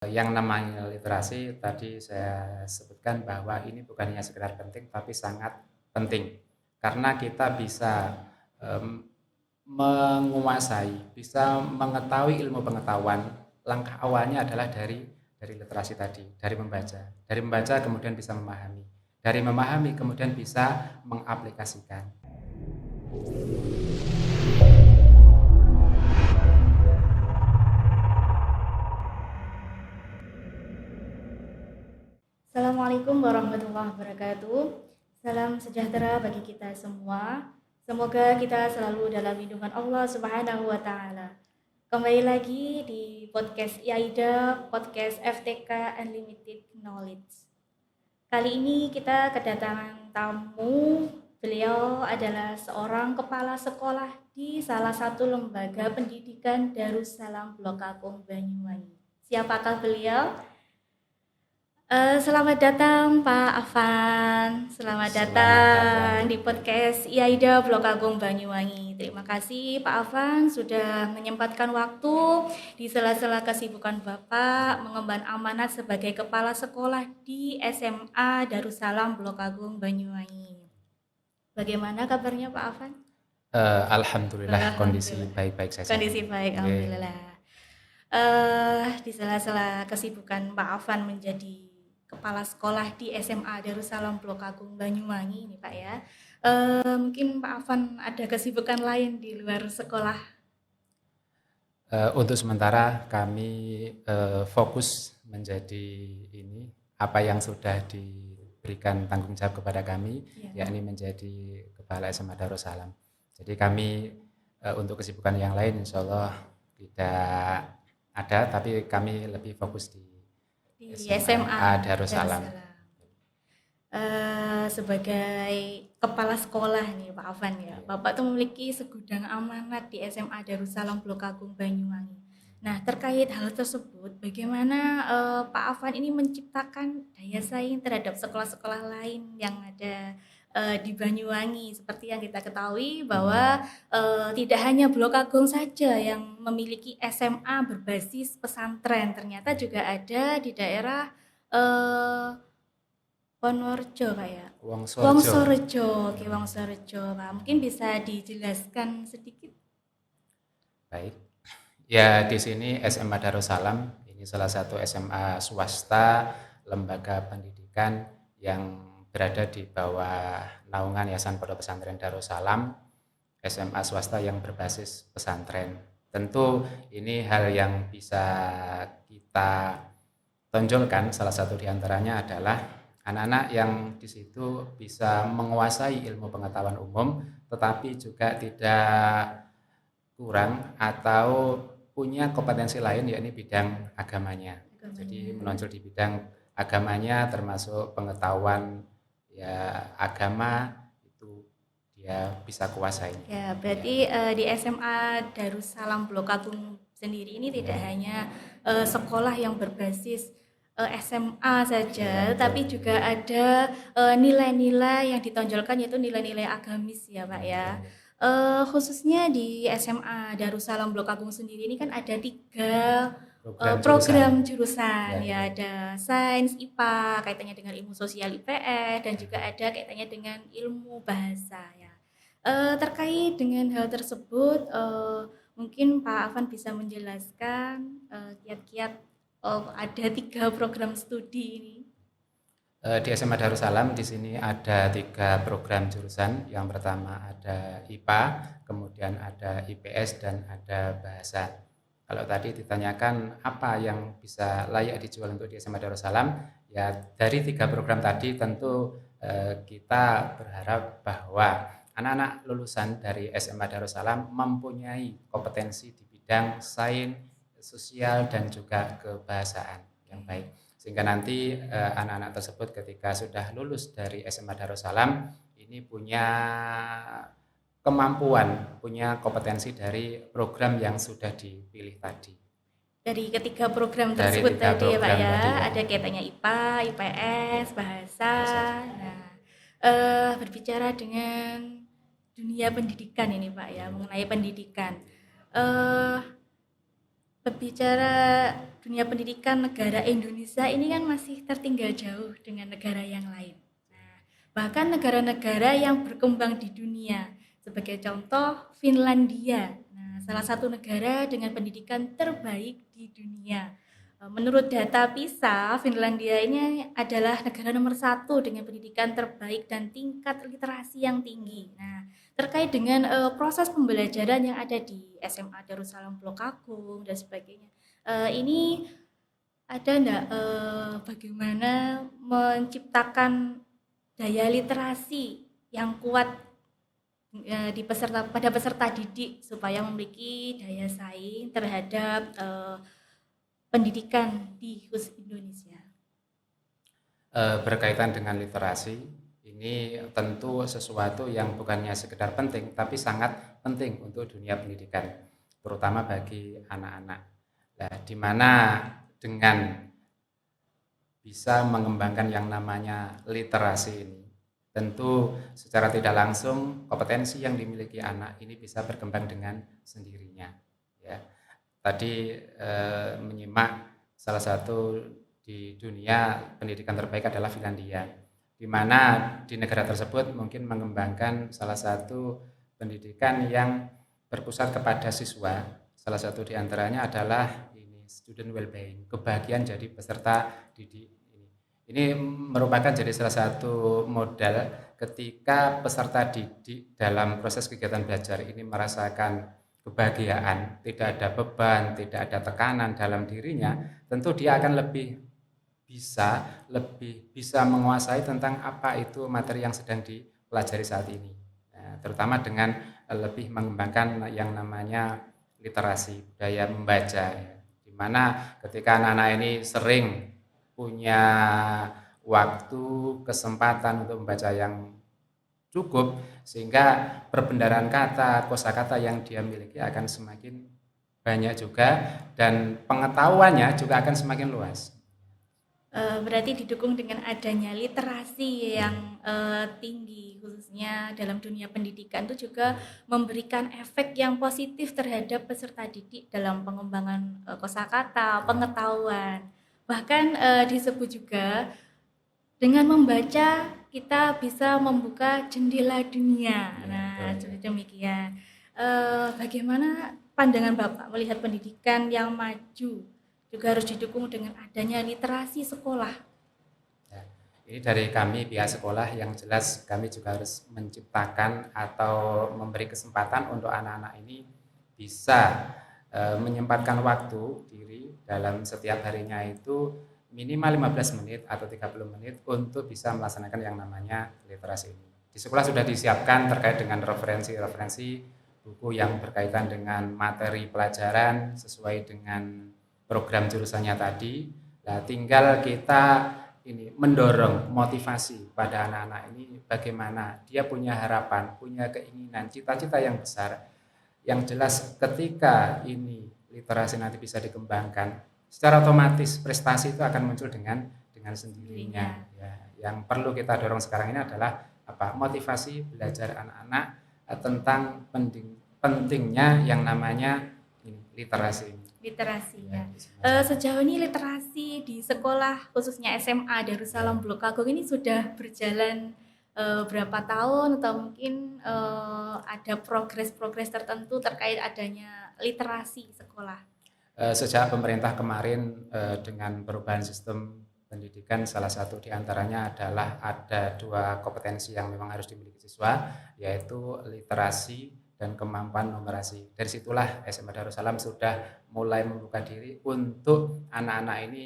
Yang namanya literasi tadi saya sebutkan bahwa ini bukan hanya sekedar penting tapi sangat penting. Karena kita bisa menguasai, bisa mengetahui ilmu pengetahuan. Langkah awalnya adalah dari literasi tadi, dari membaca. Dari membaca kemudian bisa memahami. Dari memahami kemudian bisa mengaplikasikan. Assalamualaikum warahmatullahi wabarakatuh. Salam sejahtera bagi kita semua. Semoga kita selalu dalam lindungan Allah Subhanahu wa taala. Kembali lagi di podcast IAIDA, podcast FTK Unlimited Knowledge. Kali ini kita kedatangan tamu. Beliau adalah seorang kepala sekolah di salah satu lembaga pendidikan Darussalam Blok Agung Banyuwangi. Siapakah beliau? Selamat datang Pak Afan. Selamat datang di podcast IAIDA Blok Agung Banyuwangi. Terima kasih Pak Afan sudah menyempatkan waktu di sela-sela kesibukan Bapak mengemban amanat sebagai kepala sekolah di SMA Darussalam Blok Agung Banyuwangi. Bagaimana kabarnya Pak Afan? Alhamdulillah kondisi baik-baik saja. Kondisi baik, alhamdulillah. Di sela-sela kesibukan Pak Afan menjadi kepala sekolah di SMA Darussalam Blok Agung Banyuwangi ini Pak ya. Mungkin Pak Afan ada kesibukan lain di luar sekolah. Untuk sementara kami fokus menjadi ini apa yang sudah diberikan tanggung jawab kepada kami, yakni menjadi kepala SMA Darussalam. Jadi kami untuk kesibukan yang lain insya Allah tidak ada, tapi kami lebih fokus di SMA Darussalam. Sebagai kepala sekolah nih Pak Afan ya, Bapak tuh memiliki segudang amanat di SMA Darussalam Blok Agung Banyuwangi. Nah, terkait hal tersebut, bagaimana Pak Afan ini menciptakan daya saing terhadap sekolah-sekolah lain yang ada di Banyuwangi? Seperti yang kita ketahui bahwa tidak hanya Blok Agung saja yang memiliki SMA berbasis pesantren, ternyata juga ada di daerah Wonorejo Pak ya? Wongsorejo. Oke, Wongsorejo Pak. Mungkin bisa dijelaskan sedikit? Baik. Ya, di sini SMA Darussalam ini salah satu SMA swasta lembaga pendidikan yang berada di bawah naungan Yayasan Pondok Pesantren Darussalam, SMA swasta yang berbasis pesantren. Tentu ini hal yang bisa kita tonjolkan, salah satu diantaranya adalah anak-anak yang di situ bisa menguasai ilmu pengetahuan umum, tetapi juga tidak kurang atau punya kompetensi lain yakni bidang agamanya. Jadi menonjol di bidang agamanya termasuk pengetahuan ya agama itu dia bisa kuasai. Ya, berarti di SMA Darussalam Blok Agung sendiri ini tidak hanya sekolah yang berbasis SMA saja, tapi juga ada nilai-nilai yang ditonjolkan yaitu nilai-nilai agamis ya Pak ya. Khususnya di SMA Darussalam Blok Agung sendiri ini kan ada 3 program jurusan ya, ada sains, IPA, kaitannya dengan ilmu sosial IPS, dan juga ada kaitannya dengan ilmu bahasa ya. Terkait dengan hal tersebut, mungkin Pak Afan bisa menjelaskan kiat-kiat ada 3 program studi ini. Di SMA Darussalam di sini ada 3 program jurusan. Yang pertama ada IPA, kemudian ada IPS dan ada bahasa. Kalau tadi ditanyakan apa yang bisa layak dijual untuk di SMA Darussalam, ya dari 3 program tadi tentu kita berharap bahwa anak-anak lulusan dari SMA Darussalam mempunyai kompetensi di bidang sains, sosial dan juga kebahasaan yang baik. Sehingga nanti anak-anak tersebut ketika sudah lulus dari SMA Darussalam ini punya kemampuan, punya kompetensi dari program yang sudah dipilih tadi. Dari ketiga program tersebut tadi ya Pak ya, ada kaitannya IPA, IPS, bahasa. Nah, berbicara dengan dunia pendidikan ini Pak ya, mengenai pendidikan. Berbicara dunia pendidikan negara Indonesia ini kan masih tertinggal jauh dengan negara yang lain. Nah, bahkan negara-negara yang berkembang di dunia, sebagai contoh Finlandia. Nah, salah satu negara dengan pendidikan terbaik di dunia. Menurut data PISA, Finlandia ini adalah negara nomor satu dengan pendidikan terbaik dan tingkat literasi yang tinggi. Nah, terkait dengan proses pembelajaran yang ada di SMA Darussalam Blok Agung dan sebagainya. Ini ada enggak bagaimana menciptakan daya literasi yang kuat di pada peserta didik supaya memiliki daya saing terhadap pendidikan di khusus Indonesia. Berkaitan dengan literasi, ini tentu sesuatu yang bukannya sekedar penting, tapi sangat penting untuk dunia pendidikan, terutama bagi anak-anak. Nah, di mana dengan bisa mengembangkan yang namanya literasi ini, tentu secara tidak langsung kompetensi yang dimiliki anak ini bisa berkembang dengan sendirinya. Ya, tadi menyimak salah satu di dunia pendidikan terbaik adalah Finlandia, di mana di negara tersebut mungkin mengembangkan salah satu pendidikan yang berpusat kepada siswa. Salah satu di antaranya adalah ini student well-being, kebahagiaan jadi peserta didik. Ini merupakan jadi salah satu modal ketika peserta didik dalam proses kegiatan belajar ini merasakan kebahagiaan, tidak ada beban, tidak ada tekanan dalam dirinya, tentu dia akan lebih bisa menguasai tentang apa itu materi yang sedang dipelajari saat ini. Nah, terutama dengan lebih mengembangkan yang namanya literasi, budaya membaca, ya. Di mana ketika anak-anak ini sering punya waktu, kesempatan untuk membaca yang cukup, sehingga perbendaharaan kata, kosakata yang dia miliki akan semakin banyak juga dan pengetahuannya juga akan semakin luas. Berarti didukung dengan adanya literasi yang tinggi khususnya dalam dunia pendidikan itu juga memberikan efek yang positif terhadap peserta didik dalam pengembangan kosakata, pengetahuan. Bahkan disebut juga dengan membaca kita bisa membuka jendela dunia. Nah, seperti demikian. Bagaimana pandangan Bapak melihat pendidikan yang maju juga harus didukung dengan adanya literasi sekolah? Ya, ini dari kami pihak sekolah yang jelas kami juga harus menciptakan atau memberi kesempatan untuk anak-anak ini bisa menyempatkan waktu diri dalam setiap harinya itu minimal 15 menit atau 30 menit untuk bisa melaksanakan yang namanya literasi ini. Di sekolah sudah disiapkan terkait dengan referensi-referensi buku yang berkaitan dengan materi pelajaran sesuai dengan program jurusannya tadi. Nah, tinggal kita ini mendorong motivasi pada anak-anak ini bagaimana dia punya harapan, punya keinginan, cita-cita yang besar. Yang jelas ketika ini literasi nanti bisa dikembangkan, secara otomatis prestasi itu akan muncul dengan sendirinya. Ya, yang perlu kita dorong sekarang ini adalah apa? Motivasi belajar anak-anak tentang pentingnya yang namanya literasi. Literasi ya. Sejauh ini literasi di sekolah khususnya SMA Darussalam Blok Agung ini sudah berjalan berapa tahun atau mungkin ada progres-progres tertentu terkait adanya literasi sekolah? Sejak pemerintah kemarin dengan perubahan sistem pendidikan, salah satu diantaranya adalah ada 2 kompetensi yang memang harus dimiliki siswa, yaitu literasi dan kemampuan numerasi. Dari situlah SMA Darussalam sudah mulai membuka diri untuk anak-anak ini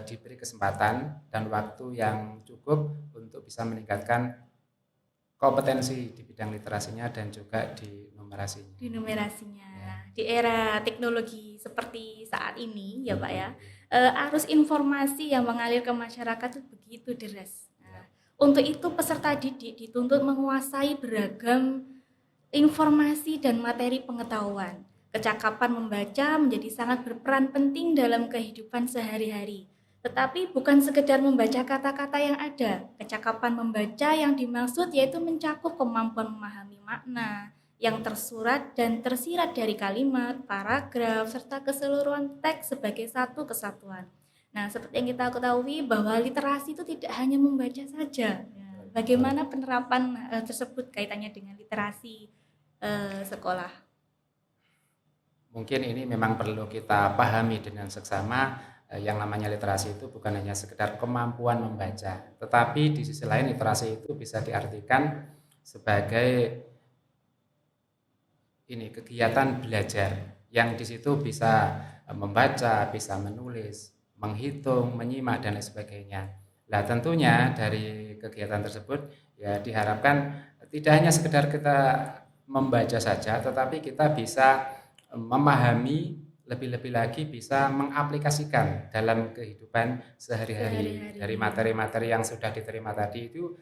diberi kesempatan dan waktu yang cukup untuk bisa meningkatkan kompetensi di bidang literasinya dan juga di numerasinya. Di numerasinya. Di era teknologi seperti saat ini ya Pak ya, arus informasi yang mengalir ke masyarakat itu begitu deras. Nah, untuk itu peserta didik dituntut menguasai beragam informasi dan materi pengetahuan. Kecakapan membaca menjadi sangat berperan penting dalam kehidupan sehari-hari. Tetapi bukan sekedar membaca kata-kata yang ada. Kecakapan membaca yang dimaksud yaitu mencakup kemampuan memahami makna, yang tersurat dan tersirat dari kalimat, paragraf, serta keseluruhan teks sebagai satu kesatuan. Nah, seperti yang kita ketahui bahwa literasi itu tidak hanya membaca saja. Ya, bagaimana penerapan tersebut kaitannya dengan literasi sekolah? Mungkin ini memang perlu kita pahami dengan seksama, yang namanya literasi itu bukan hanya sekedar kemampuan membaca, tetapi di sisi lain literasi itu bisa diartikan sebagai ini kegiatan belajar yang di situ bisa membaca, bisa menulis, menghitung, menyimak dan lain sebagainya. Nah, tentunya dari kegiatan tersebut ya diharapkan tidak hanya sekedar kita membaca saja, tetapi kita bisa memahami, lebih-lebih lagi bisa mengaplikasikan dalam kehidupan sehari-hari. Dari Sehari-hari. materi-materi yang sudah diterima tadi itu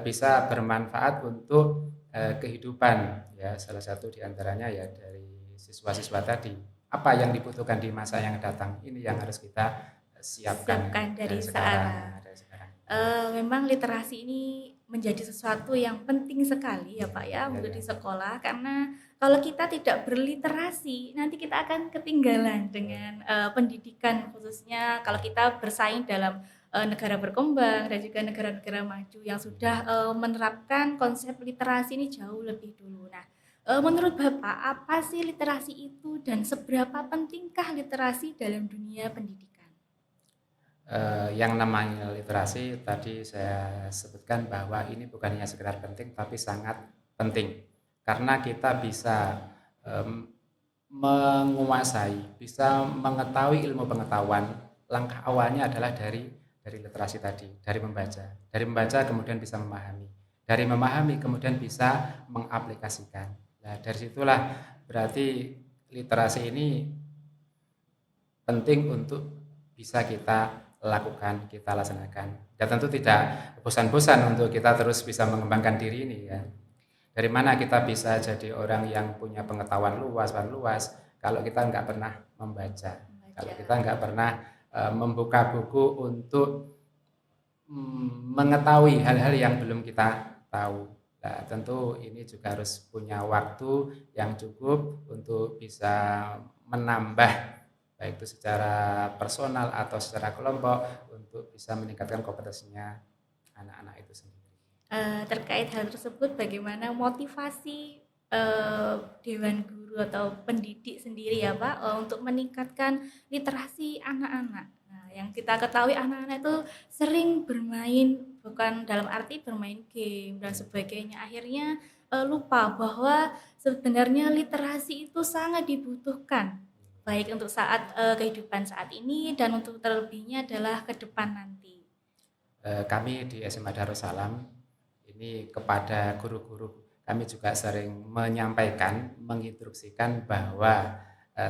bisa bermanfaat untuk kehidupan ya, salah satu diantaranya ya dari siswa-siswa tadi, apa yang dibutuhkan di masa yang datang ini yang harus kita siapkan Siapkan dari dari sekarang. sekarang, dari sekarang. Memang literasi ini menjadi sesuatu yang penting sekali ya Pak ya untuk di Ya. sekolah, karena kalau kita tidak berliterasi nanti kita akan ketinggalan dengan pendidikan, khususnya kalau kita bersaing dalam negara berkembang dan juga negara-negara maju yang sudah menerapkan konsep literasi ini jauh lebih dulu. Nah, menurut Bapak apa sih literasi itu dan seberapa pentingkah literasi dalam dunia pendidikan? Yang namanya literasi tadi saya sebutkan bahwa ini bukan hanya sekedar penting tapi sangat penting karena kita bisa em, menguasai, bisa mengetahui ilmu pengetahuan. Langkah awalnya adalah dari literasi tadi, dari membaca. Dari membaca kemudian bisa memahami. Dari memahami kemudian bisa mengaplikasikan. Nah, dari situlah berarti literasi ini penting untuk bisa kita lakukan, kita laksanakan. Ya tentu tidak bosan-bosan untuk kita terus bisa mengembangkan diri ini ya. Dari mana kita bisa jadi orang yang punya pengetahuan luas kalau kita nggak pernah membaca, kalau kita nggak pernah membuka buku untuk mengetahui hal-hal yang belum kita tahu. Nah, tentu ini juga harus punya waktu yang cukup untuk bisa menambah baik itu secara personal atau secara kelompok untuk bisa meningkatkan kompetensinya anak-anak itu sendiri. Terkait hal tersebut bagaimana motivasi dewan guru atau pendidik sendiri ya Pak untuk meningkatkan literasi anak-anak. Nah, yang kita ketahui anak-anak itu sering bermain, bukan dalam arti bermain game dan sebagainya. Akhirnya lupa bahwa sebenarnya literasi itu sangat dibutuhkan baik untuk saat kehidupan saat ini dan untuk terlebihnya adalah ke depan nanti. Kami di SMA Darussalam ini kepada guru-guru kami juga sering menyampaikan, menginstruksikan bahwa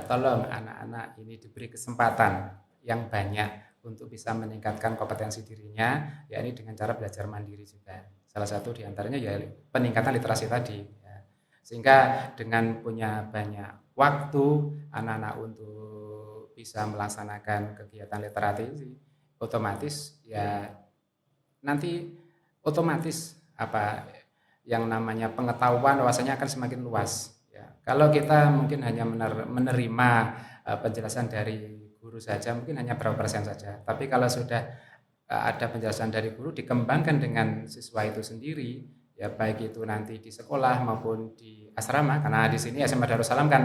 tolong anak-anak ini diberi kesempatan yang banyak untuk bisa meningkatkan kompetensi dirinya, yakni dengan cara belajar mandiri juga. Salah satu diantaranya ya peningkatan literasi tadi. Ya. Sehingga dengan punya banyak waktu anak-anak untuk bisa melaksanakan kegiatan literasi, otomatis ya nanti otomatis apa yang namanya pengetahuan wawasannya akan semakin luas ya. Kalau kita mungkin hanya menerima penjelasan dari guru saja mungkin hanya berapa persen saja. Tapi kalau sudah ada penjelasan dari guru dikembangkan dengan siswa itu sendiri ya baik itu nanti di sekolah maupun di asrama karena di sini SMA Darussalam kan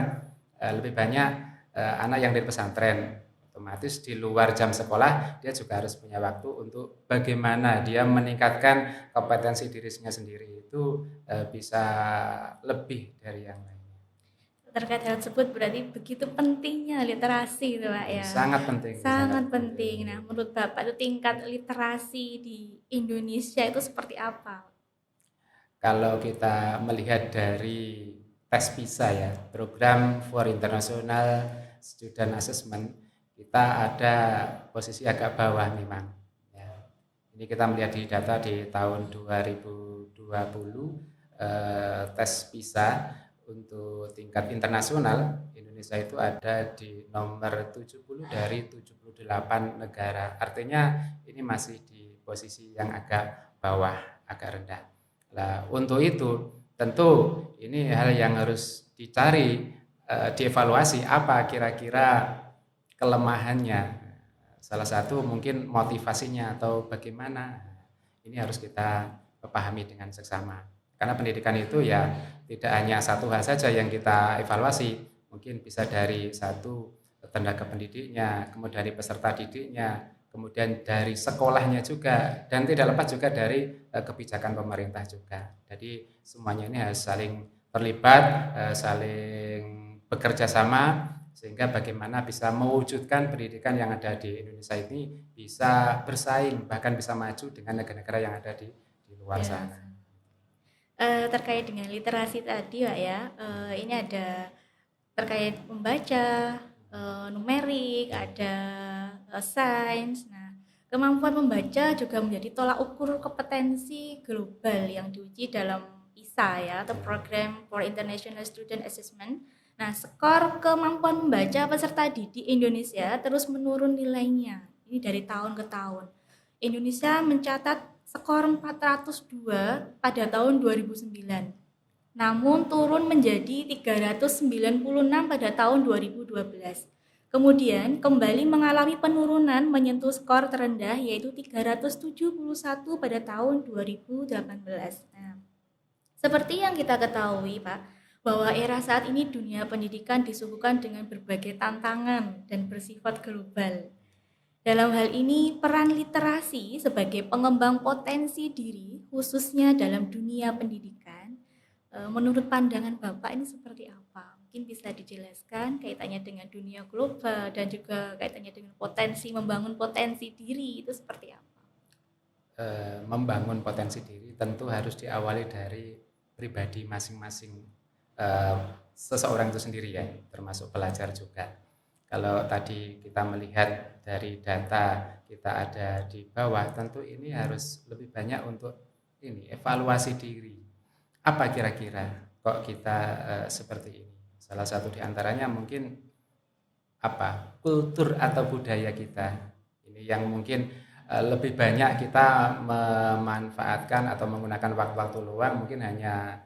lebih banyak anak yang dari pesantren otomatis di luar jam sekolah dia juga harus punya waktu untuk bagaimana dia meningkatkan kompetensi dirinya sendiri itu bisa lebih dari yang lainnya. Terkait hal tersebut berarti begitu pentingnya literasi itu Pak ya. Sangat penting, sangat Sangat penting. penting. Nah, menurut Bapak itu tingkat literasi di Indonesia itu seperti apa? Kalau kita melihat dari tes PISA ya, program for International Student Assessment, kita ada posisi agak bawah memang. Ya. Ini kita melihat di data di tahun 2020 tes PISA untuk tingkat internasional Indonesia itu ada di nomor 70 dari 78 negara. Artinya ini masih di posisi yang agak bawah, agak rendah. Nah, untuk itu tentu ini hal yang harus dicari, dievaluasi apa kira-kira kelemahannya. Salah satu mungkin motivasinya atau bagaimana. Ini harus kita pahami dengan seksama. Karena pendidikan itu ya tidak hanya satu hal saja yang kita evaluasi, mungkin bisa dari satu tenaga pendidiknya, kemudian dari peserta didiknya, kemudian dari sekolahnya juga, dan tidak lepas juga dari kebijakan pemerintah juga. Jadi semuanya ini harus saling terlibat, saling bekerja sama, sehingga bagaimana bisa mewujudkan pendidikan yang ada di Indonesia ini bisa bersaing, bahkan bisa maju dengan negara-negara yang ada di luar Ya, sana. terkait dengan literasi tadi Pak ya, ini ada terkait membaca, numerik, ada sains. Nah, kemampuan membaca juga menjadi tolak ukur kompetensi global yang diuji dalam PISA ya, atau Program for International Student Assessment. Nah, skor kemampuan membaca peserta didik Indonesia terus menurun nilainya. Ini dari tahun ke tahun. Indonesia mencatat skor 402 pada tahun 2009. Namun turun menjadi 396 pada tahun 2012. Kemudian kembali mengalami penurunan menyentuh skor terendah yaitu 371 pada tahun 2018. Nah, seperti yang kita ketahui, Pak, bahwa era saat ini dunia pendidikan disuguhkan dengan berbagai tantangan dan bersifat global. Dalam hal ini, peran literasi sebagai pengembang potensi diri, khususnya dalam dunia pendidikan, menurut pandangan Bapak ini seperti apa? Mungkin bisa dijelaskan kaitannya dengan dunia global dan juga kaitannya dengan potensi, membangun potensi diri itu seperti apa? Membangun potensi diri tentu harus diawali dari pribadi masing-masing seseorang itu sendiri ya, termasuk pelajar juga. Kalau tadi kita melihat dari data kita ada di bawah, tentu ini harus lebih banyak untuk ini evaluasi diri. Apa kira-kira kok kita seperti ini? Salah satu di antaranya mungkin apa? Kultur atau budaya kita. Ini yang mungkin lebih banyak kita memanfaatkan atau menggunakan waktu-waktu luang mungkin hanya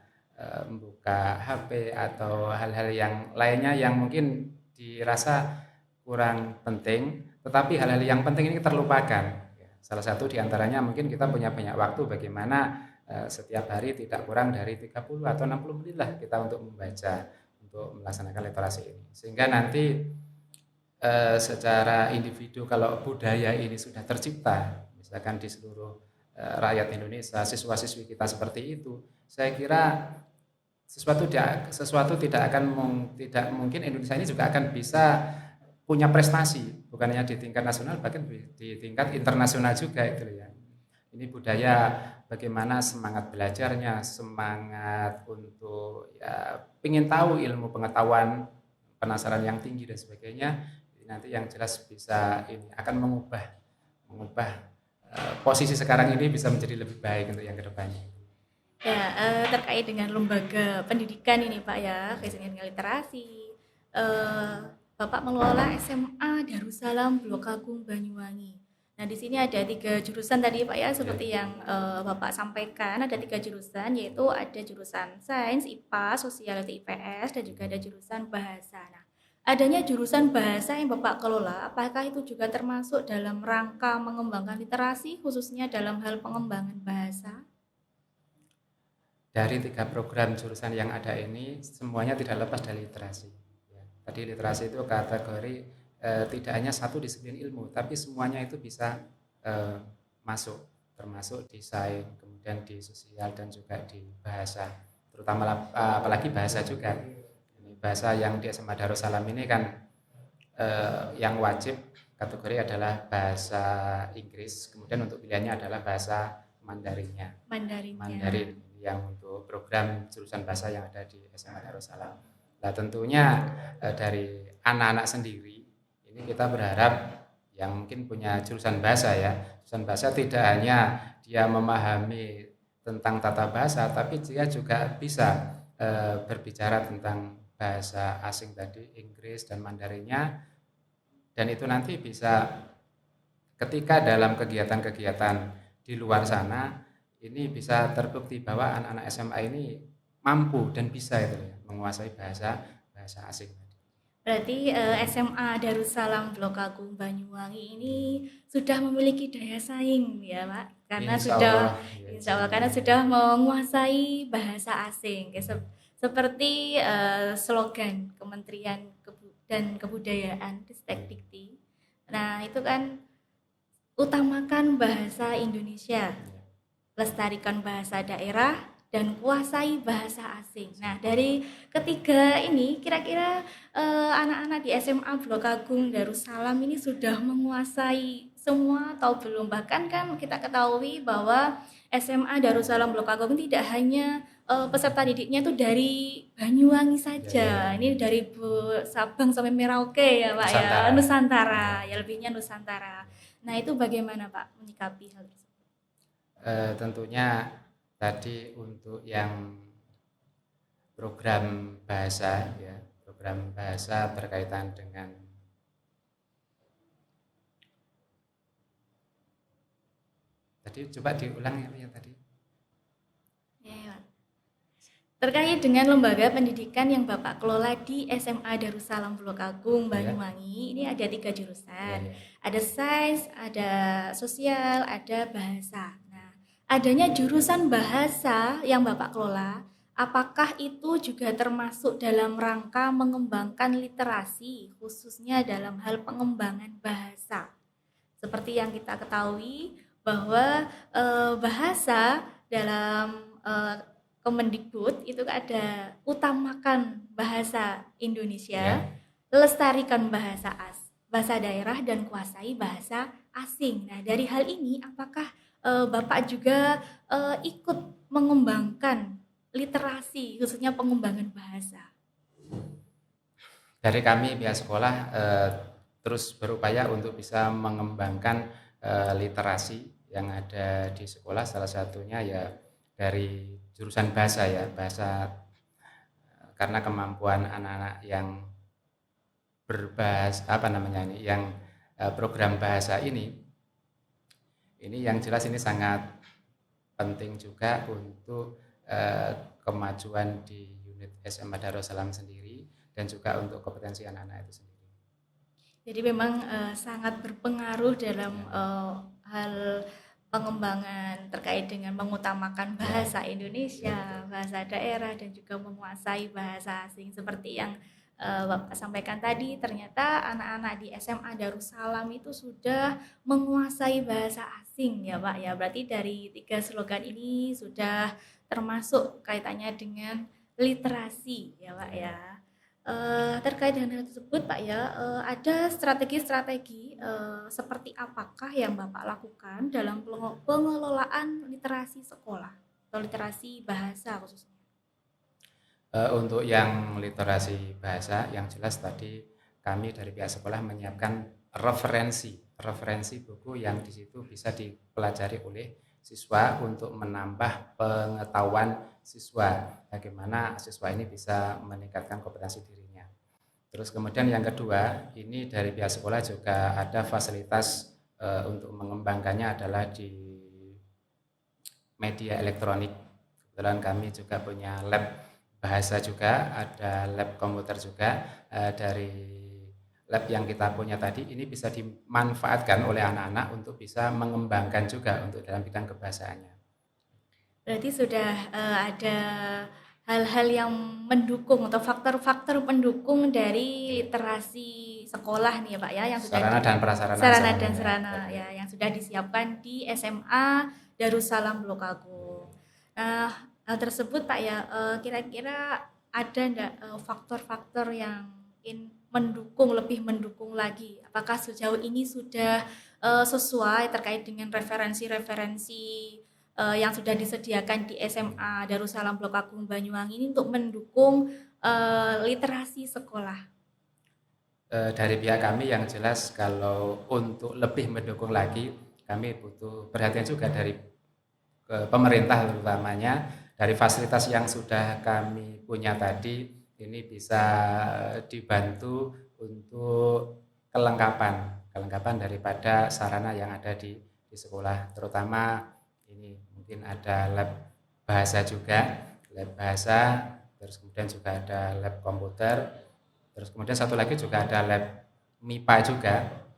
membuka HP atau hal-hal yang lainnya yang mungkin dirasa kurang penting, tetapi hal-hal yang penting ini terlupakan. Salah satu diantaranya mungkin kita punya banyak waktu bagaimana setiap hari tidak kurang dari 30 atau 60 menit lah kita untuk membaca, untuk melaksanakan literasi ini. Sehingga nanti secara individu kalau budaya ini sudah tercipta, misalkan di seluruh rakyat Indonesia, siswa-siswi kita seperti itu, saya kira sesuatu tidak mungkin Indonesia ini juga akan bisa punya prestasi, bukan hanya di tingkat nasional, bahkan di tingkat internasional juga itu ya. Ini budaya bagaimana semangat belajarnya, semangat untuk ya ingin tahu ilmu pengetahuan, penasaran yang tinggi dan sebagainya. Nanti yang jelas bisa ini akan mengubah posisi sekarang ini bisa menjadi lebih baik untuk yang kedepannya. Ya, terkait dengan lembaga pendidikan ini Pak ya, kaitannya dengan literasi. Bapak mengelola SMA Darussalam Blok Agung Banyuwangi. Nah, di sini ada 3 jurusan tadi Pak ya, seperti yang Bapak sampaikan, ada 3 jurusan, yaitu ada jurusan Sains, IPA, Sosial atau IPS, dan juga ada jurusan Bahasa. Nah, adanya jurusan bahasa yang Bapak kelola, apakah itu juga termasuk dalam rangka mengembangkan literasi, khususnya dalam hal pengembangan bahasa? Dari 3 program jurusan yang ada ini semuanya tidak lepas dari literasi. Ya, tadi literasi itu kategori tidak hanya satu disiplin ilmu, tapi semuanya itu bisa masuk, termasuk desain, kemudian di sosial dan juga di bahasa, terutama apalagi bahasa juga. Ini bahasa yang di SMA Darussalam ini kan yang wajib kategori adalah bahasa Inggris, kemudian untuk pilihannya adalah bahasa Mandarinnya. Mandarin yang untuk program jurusan bahasa yang ada di SMA Darussalam. Nah, tentunya dari anak-anak sendiri ini kita berharap yang mungkin punya jurusan bahasa ya. Jurusan bahasa tidak hanya dia memahami tentang tata bahasa, tapi dia juga bisa berbicara tentang bahasa asing tadi, Inggris dan Mandarinnya, dan itu nanti bisa ketika dalam kegiatan-kegiatan di luar sana ini bisa terbukti bahwa anak-anak SMA ini mampu dan bisa itu ya menguasai bahasa bahasa asing. Berarti SMA Darussalam Blok Agung Banyuwangi ini sudah memiliki daya saing ya Pak, karena Insya sudah Allah ya. insya Allah karena sudah menguasai bahasa asing. Seperti slogan Kementerian dan Kebudayaan Ristek Dikti. Nah itu kan utamakan bahasa Indonesia, lestarikan bahasa daerah, dan kuasai bahasa asing. Nah, dari ketiga ini, kira-kira anak-anak di SMA Blok Agung Darussalam ini sudah menguasai semua atau belum? Bahkan kan kita ketahui bahwa SMA Darussalam Blok Agung tidak hanya peserta didiknya itu dari Banyuwangi saja. Ini dari Sabang sampai Merauke ya Pak ya, Nusantara, ya lebihnya Nusantara. Nah, itu bagaimana Pak menyikapi hal tersebut? Tentunya tadi untuk yang program bahasa ya, program bahasa berkaitan dengan tadi coba diulang ya yang tadi. Ya, terkait dengan lembaga pendidikan yang Bapak kelola di SMA Darussalam Blok Agung Banyuwangi, ini ada 3 jurusan. Ada sains, ada sosial, ada bahasa. Nah, adanya jurusan bahasa yang Bapak kelola, apakah itu juga termasuk dalam rangka mengembangkan literasi, khususnya dalam hal pengembangan bahasa? Seperti yang kita ketahui bahwa bahasa dalam Kemendikbud itu ada utamakan bahasa Indonesia, lestarikan bahasa daerah, dan kuasai bahasa asing. Nah, dari hal ini apakah Bapak juga ikut mengembangkan literasi, khususnya pengembangan bahasa? Dari kami pihak sekolah terus berupaya untuk bisa mengembangkan literasi yang ada di sekolah, salah satunya ya dari jurusan bahasa ya, bahasa karena kemampuan anak-anak yang berbahasa yang program bahasa ini yang jelas ini sangat penting juga untuk kemajuan di unit SMA Darussalam sendiri dan juga untuk kompetensi anak-anak itu sendiri. Jadi memang sangat berpengaruh dalam hal pengembangan terkait dengan mengutamakan bahasa Indonesia, bahasa daerah, dan juga menguasai bahasa asing. Seperti yang Bapak sampaikan tadi, ternyata anak-anak di SMA Darussalam itu sudah menguasai bahasa asing ya Pak ya. Berarti dari 3 slogan ini sudah termasuk kaitannya dengan literasi ya Pak ya. Terkait dengan hal tersebut Pak ya, ada strategi-strategi seperti apakah yang Bapak lakukan dalam pengelolaan literasi sekolah atau literasi bahasa khususnya? Untuk yang literasi bahasa, yang jelas tadi kami dari pihak sekolah menyiapkan referensi buku yang di situ bisa dipelajari oleh siswa untuk menambah pengetahuan siswa, bagaimana siswa ini bisa meningkatkan kompetensi dirinya. Terus kemudian yang kedua, ini dari pihak sekolah juga ada fasilitas untuk mengembangkannya adalah di media elektronik. Kebetulan kami juga punya lab bahasa juga, ada lab komputer juga. Dari lab yang kita punya tadi ini bisa dimanfaatkan oleh anak-anak untuk bisa mengembangkan juga untuk dalam bidang kebahasaannya. Berarti sudah ada hal-hal yang mendukung atau faktor-faktor pendukung dari literasi sekolah nih ya Pak ya, yang sudah sarana dan sarana ya yang sudah disiapkan di SMA Darussalam Blok Agung. Nah, hal tersebut Pak ya, kira-kira ada enggak faktor-faktor yang lebih mendukung lagi? Apakah sejauh ini sudah sesuai terkait dengan referensi-referensi yang sudah disediakan di SMA Darussalam Blok Agung Banyuwangi ini untuk mendukung literasi sekolah? Dari pihak kami yang jelas kalau untuk lebih mendukung lagi, kami butuh perhatian juga dari pemerintah terutamanya, dari fasilitas yang sudah kami punya tadi, ini bisa dibantu untuk kelengkapan daripada sarana yang ada di sekolah, terutama ini mungkin ada lab bahasa juga, lab bahasa, terus kemudian juga ada lab komputer, terus kemudian satu lagi juga ada lab MIPA juga.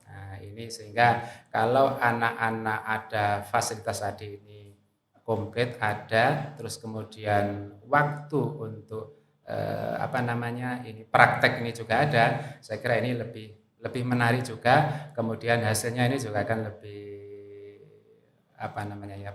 Nah, ini sehingga kalau anak-anak ada fasilitas tadi ini komplit ada, terus kemudian waktu untuk ini praktek ini juga ada. Saya kira ini lebih menarik juga. Kemudian hasilnya ini juga akan lebih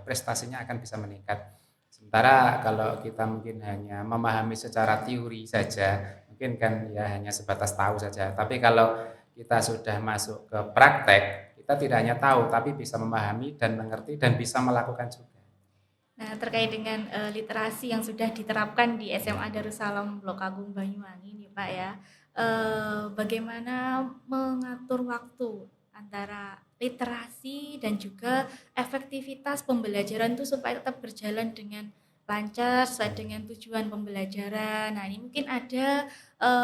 prestasinya akan bisa meningkat. Sementara kalau kita mungkin hanya memahami secara teori saja, mungkin kan ya hanya sebatas tahu saja. Tapi kalau kita sudah masuk ke praktek, kita tidak hanya tahu, tapi bisa memahami dan mengerti dan bisa melakukan juga. Nah, terkait dengan literasi yang sudah diterapkan di SMA Darussalam Blok Agung Banyuwangi nih Pak ya, bagaimana mengatur waktu antara literasi dan juga efektivitas pembelajaran itu supaya tetap berjalan dengan lancar sesuai dengan tujuan pembelajaran. Nah, ini mungkin ada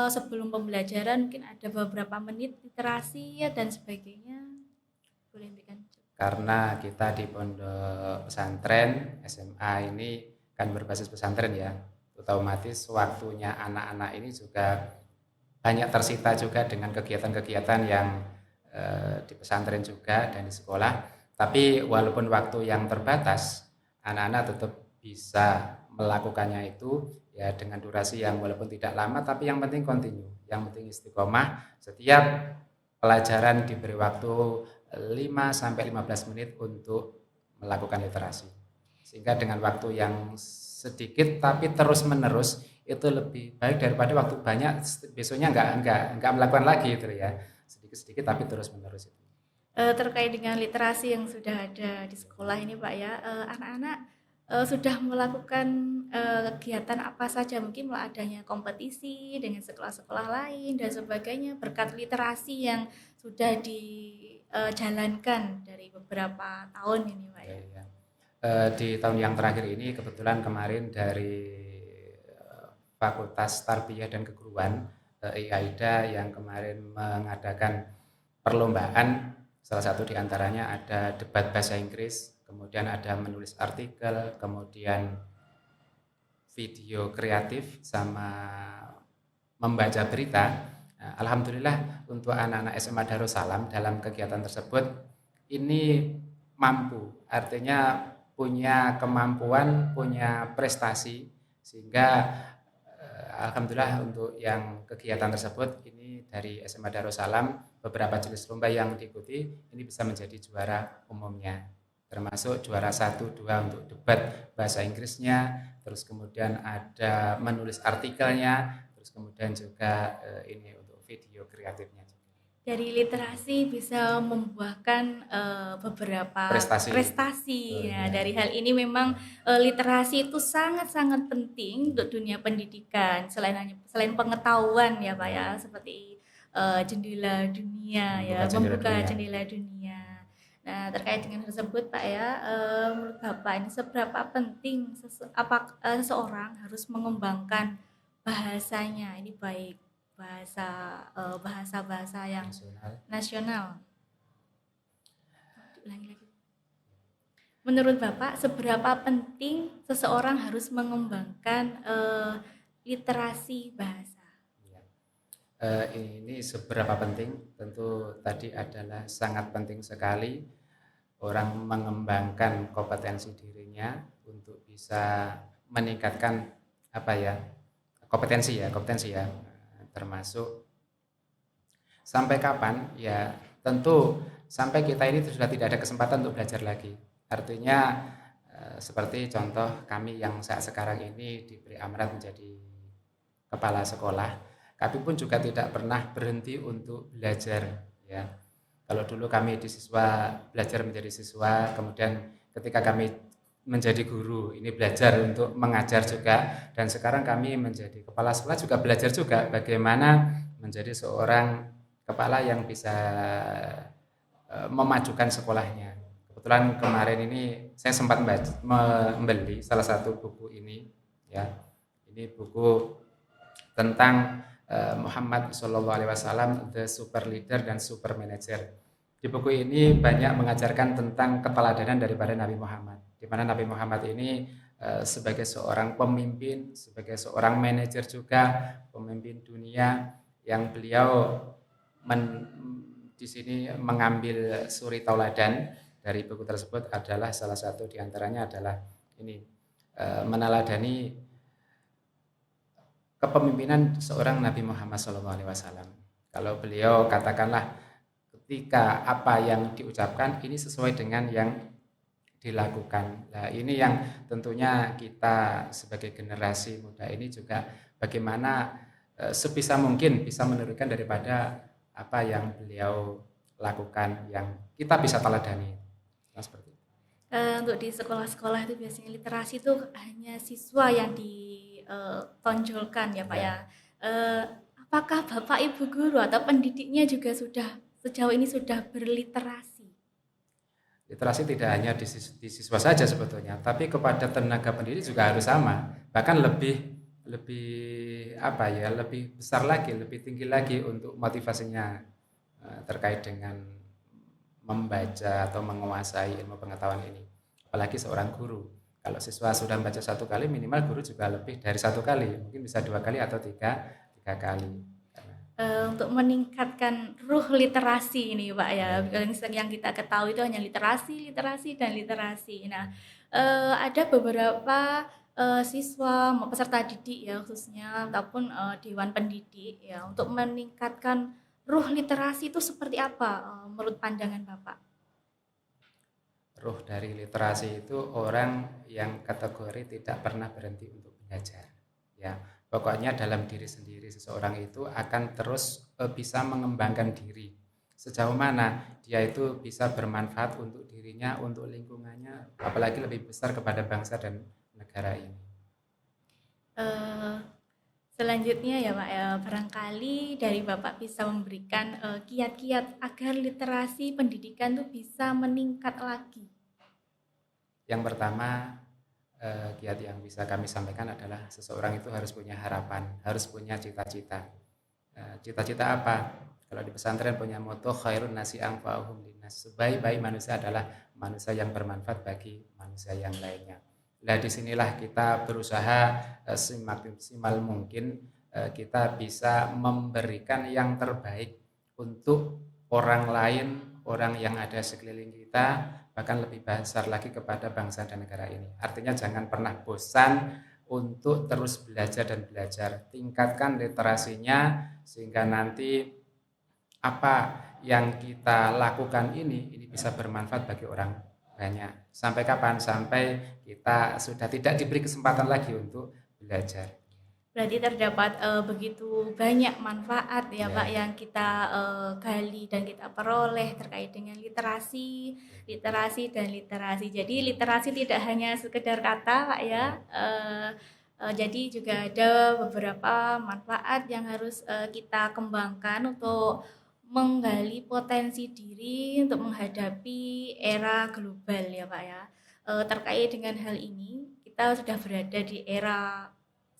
sebelum pembelajaran mungkin ada beberapa menit literasi ya dan sebagainya. Boleh berikan. Karena kita di pondok pesantren SMA ini kan berbasis pesantren ya, otomatis waktunya anak-anak ini juga banyak tersita juga dengan kegiatan-kegiatan yang di pesantren juga dan di sekolah. Tapi walaupun waktu yang terbatas, anak-anak tetap bisa melakukannya itu ya dengan durasi yang walaupun tidak lama, tapi yang penting kontinu, yang penting istiqomah. Setiap pelajaran diberi waktu 5-15 menit untuk melakukan literasi. Sehingga dengan waktu yang sedikit tapi terus-menerus itu lebih baik daripada waktu banyak besoknya enggak melakukan lagi itu ya. Sedikit-sedikit tapi terus-menerus itu. Terkait dengan literasi yang sudah ada di sekolah ini Pak ya, anak-anak sudah melakukan kegiatan apa saja, mungkin adanya kompetisi dengan sekolah-sekolah lain dan sebagainya berkat literasi yang sudah dijalankan dari beberapa tahun ini Pak ya. Ya. Di tahun yang terakhir ini kebetulan kemarin dari Fakultas Tarbiyah dan Keguruan IAIDA yang kemarin mengadakan perlombaan, salah satu diantaranya ada debat bahasa Inggris, kemudian ada menulis artikel, kemudian video kreatif sama membaca berita. Alhamdulillah untuk anak-anak SMA Darussalam dalam kegiatan tersebut ini mampu, artinya punya kemampuan, punya prestasi, sehingga alhamdulillah untuk yang kegiatan tersebut ini dari SMA Darussalam beberapa jenis lomba yang diikuti ini bisa menjadi juara umumnya, termasuk juara 1, 2 untuk debat bahasa Inggrisnya, terus kemudian ada menulis artikelnya, terus kemudian juga ini untuk video kreatifnya. Dari literasi bisa membuahkan beberapa prestasi. Ya, dari hal ini memang literasi itu sangat-sangat penting untuk dunia pendidikan. Selain pengetahuan ya Pak ya, seperti jendela dunia ya, membuka jendela dunia. Nah, terkait dengan tersebut Pak ya, menurut Bapak ini seberapa penting seseorang harus mengembangkan bahasanya ini baik bahasa yang nasional. Menurut Bapak, seberapa penting seseorang harus mengembangkan literasi bahasa? Ini seberapa penting? Tentu tadi adalah sangat penting sekali orang mengembangkan kompetensi dirinya untuk bisa meningkatkan kompetensi ya. Termasuk sampai kapan ya, tentu sampai kita ini sudah tidak ada kesempatan untuk belajar lagi. Artinya seperti contoh kami yang saat sekarang ini diberi amanat menjadi kepala sekolah, kami pun juga tidak pernah berhenti untuk belajar ya. Kalau dulu kami di siswa belajar menjadi siswa, kemudian ketika kami menjadi guru, ini belajar untuk mengajar juga, dan sekarang kami menjadi kepala sekolah juga belajar juga bagaimana menjadi seorang kepala yang bisa memajukan sekolahnya. Kebetulan kemarin ini saya sempat membeli salah satu buku ini ya. Ini buku tentang Muhammad SAW, The Super Leader dan Super Manager. Di buku ini banyak mengajarkan tentang keteladanan daripada Nabi Muhammad, di mana Nabi Muhammad ini sebagai seorang pemimpin, sebagai seorang manajer juga, pemimpin dunia yang beliau di sini mengambil suri tauladan dari buku tersebut adalah salah satu diantaranya adalah ini meneladani kepemimpinan seorang Nabi Muhammad SAW. Kalau beliau katakanlah ketika apa yang diucapkan ini sesuai dengan yang dilakukan. Nah, ini yang tentunya kita sebagai generasi muda ini juga bagaimana sebisa mungkin bisa menirukan daripada apa yang beliau lakukan yang kita bisa teladani. Nah, seperti itu. Untuk di sekolah-sekolah itu biasanya literasi itu hanya siswa yang ditonjolkan ya Pak ya. Apakah Bapak Ibu guru atau pendidiknya juga sudah sejauh ini sudah berliterasi? Literasi tidak hanya di siswa saja sebetulnya, tapi kepada tenaga pendidik juga harus sama. Bahkan lebih apa ya, lebih besar lagi, lebih tinggi lagi untuk motivasinya terkait dengan membaca atau menguasai ilmu pengetahuan ini. Apalagi seorang guru. Kalau siswa sudah membaca 1 kali, minimal guru juga lebih dari 1 kali, mungkin bisa 2 kali atau tiga kali. Untuk meningkatkan ruh literasi ini Pak ya, yang kita ketahui itu hanya literasi, literasi, dan literasi. Nah, ada beberapa siswa peserta didik ya khususnya ataupun dewan pendidik ya untuk meningkatkan ruh literasi itu seperti apa menurut pandangan Bapak? Ruh dari literasi itu orang yang kategori tidak pernah berhenti untuk belajar. Ya, pokoknya dalam diri sendiri seseorang itu akan terus bisa mengembangkan diri. Sejauh mana dia itu bisa bermanfaat untuk dirinya, untuk lingkungannya, apalagi lebih besar kepada bangsa dan negara ini. Eh, Selanjutnya ya Pak ya, barangkali dari Bapak bisa memberikan kiat-kiat agar literasi pendidikan itu bisa meningkat lagi. Yang pertama, kiat yang bisa kami sampaikan adalah seseorang itu harus punya harapan, harus punya cita-cita. Cita-cita apa? Kalau di pesantren punya moto khairun nasi anfa'uhum linnas. Sebaik-baik manusia adalah manusia yang bermanfaat bagi manusia yang lainnya. Nah, disinilah kita berusaha semaksimal mungkin kita bisa memberikan yang terbaik untuk orang lain, orang yang ada sekeliling kita, bahkan lebih besar lagi kepada bangsa dan negara ini. Artinya jangan pernah bosan untuk terus belajar dan belajar. Tingkatkan literasinya sehingga nanti apa yang kita lakukan ini bisa bermanfaat bagi orang banyak. Sampai kapan? Sampai kita sudah tidak diberi kesempatan lagi untuk belajar. Berarti terdapat begitu banyak manfaat ya Pak Ya, yang kita gali dan kita peroleh terkait dengan literasi, literasi dan literasi. Jadi literasi tidak hanya sekedar kata Pak ya. Jadi juga ada beberapa manfaat yang harus kita kembangkan untuk menggali potensi diri untuk menghadapi era global ya Pak ya. Terkait dengan hal ini, kita sudah berada di era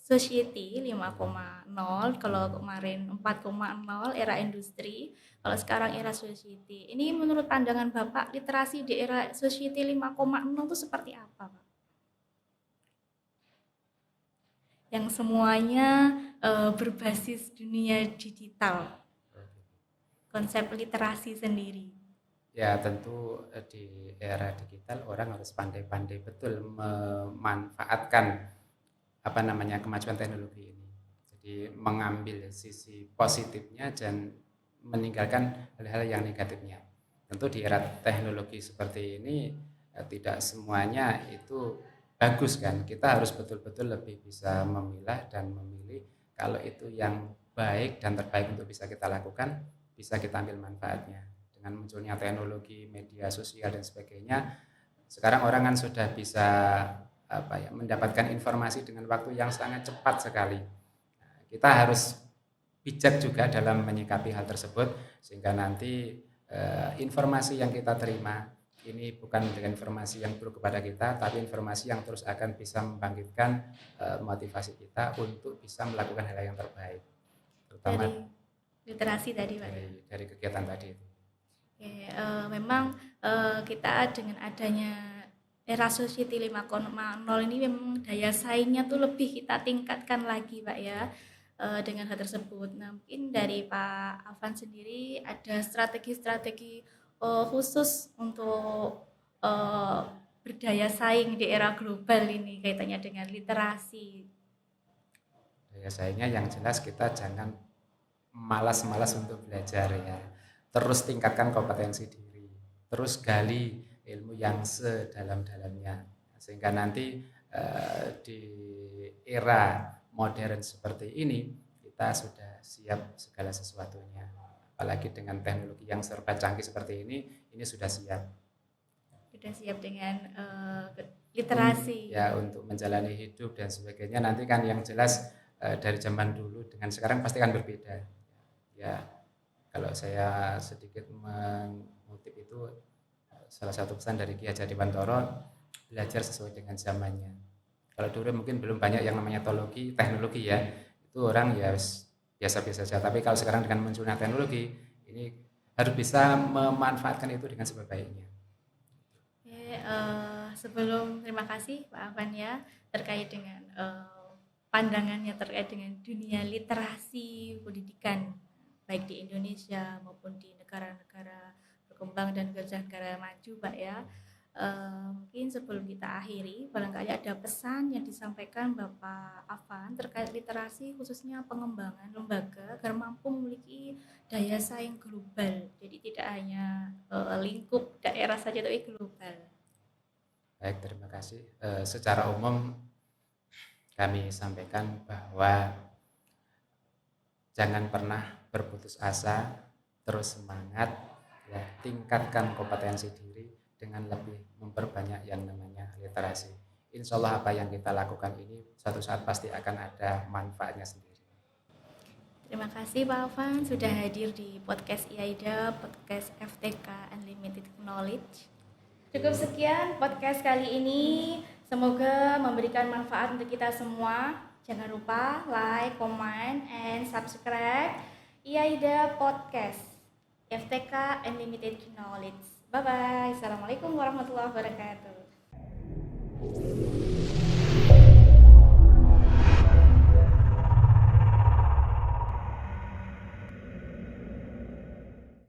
Society 5,0, kalau kemarin 4,0 era industri, kalau sekarang era society. Ini menurut pandangan Bapak, literasi di era society 5,0 itu seperti apa, Pak? Yang semuanya berbasis dunia digital, konsep literasi sendiri. ya tentu di era digital orang harus pandai-pandai betul memanfaatkan apa namanya kemajuan teknologi ini. Jadi mengambil sisi positifnya dan meninggalkan hal-hal yang negatifnya. Tentu di era teknologi seperti ini tidak semuanya itu bagus kan. Kita harus betul-betul lebih bisa memilah dan memilih kalau itu yang baik dan terbaik untuk bisa kita lakukan, bisa kita ambil manfaatnya. Dengan munculnya teknologi, media sosial dan sebagainya, sekarang orang kan sudah bisa apa ya, mendapatkan informasi dengan waktu yang sangat cepat sekali. Nah, kita harus bijak juga dalam menyikapi hal tersebut sehingga nanti informasi yang kita terima ini bukan dengan informasi yang buruk kepada kita, tapi informasi yang terus akan bisa membangkitkan motivasi kita untuk bisa melakukan hal yang terbaik, terutama Dari literasi tadi, Pak ya. dari kegiatan tadi itu. Oke, memang kita dengan adanya era Society 5.0 ini memang daya saingnya tuh lebih kita tingkatkan lagi Pak ya, dengan hal tersebut. Nah mungkin dari Pak Afan sendiri ada strategi-strategi khusus untuk berdaya saing di era global ini kaitannya dengan literasi. Daya saingnya yang jelas kita jangan malas-malas untuk belajar ya. Terus tingkatkan kompetensi diri. Terus gali ilmu yang sedalam-dalamnya. Sehingga nanti di era modern seperti ini kita sudah siap segala sesuatunya. Apalagi dengan teknologi yang serba canggih seperti ini sudah siap. Sudah siap dengan literasi. Ya untuk menjalani hidup dan sebagainya nanti kan yang jelas dari zaman dulu dengan sekarang pasti kan berbeda. Ya kalau saya sedikit mengutip itu salah satu pesan dari Ki Hajar Dewantara, belajar sesuai dengan zamannya. Kalau dulu mungkin belum banyak yang namanya teknologi ya, itu orang ya biasa-biasa saja. Tapi kalau sekarang dengan munculnya teknologi, ini harus bisa memanfaatkan itu dengan sebaik-baiknya. Oke, sebelum terima kasih Pak Afan ya terkait dengan pandangannya terkait dengan dunia literasi pendidikan baik di Indonesia maupun di negara-negara berkembang dan negara maju Pak ya. Mungkin sebelum kita akhiri barangkali ada pesan yang disampaikan Bapak Afan terkait literasi khususnya pengembangan lembaga agar mampu memiliki daya saing global, jadi tidak hanya lingkup daerah saja tapi global. Baik, terima kasih. Secara umum kami sampaikan bahwa jangan pernah berputus asa, terus semangat, ya, tingkatkan kompetensi diri dengan lebih memperbanyak yang namanya literasi. Insya Allah apa yang kita lakukan ini suatu saat pasti akan ada manfaatnya sendiri. Terima kasih Pak Afan sudah hadir di podcast IAIDA, podcast FTK Unlimited Knowledge. Cukup sekian podcast kali ini, semoga memberikan manfaat untuk kita semua. Jangan lupa like, comment, and subscribe IAIDA Podcast FTK Unlimited Knowledge. Bye-bye. Assalamualaikum warahmatullahi wabarakatuh.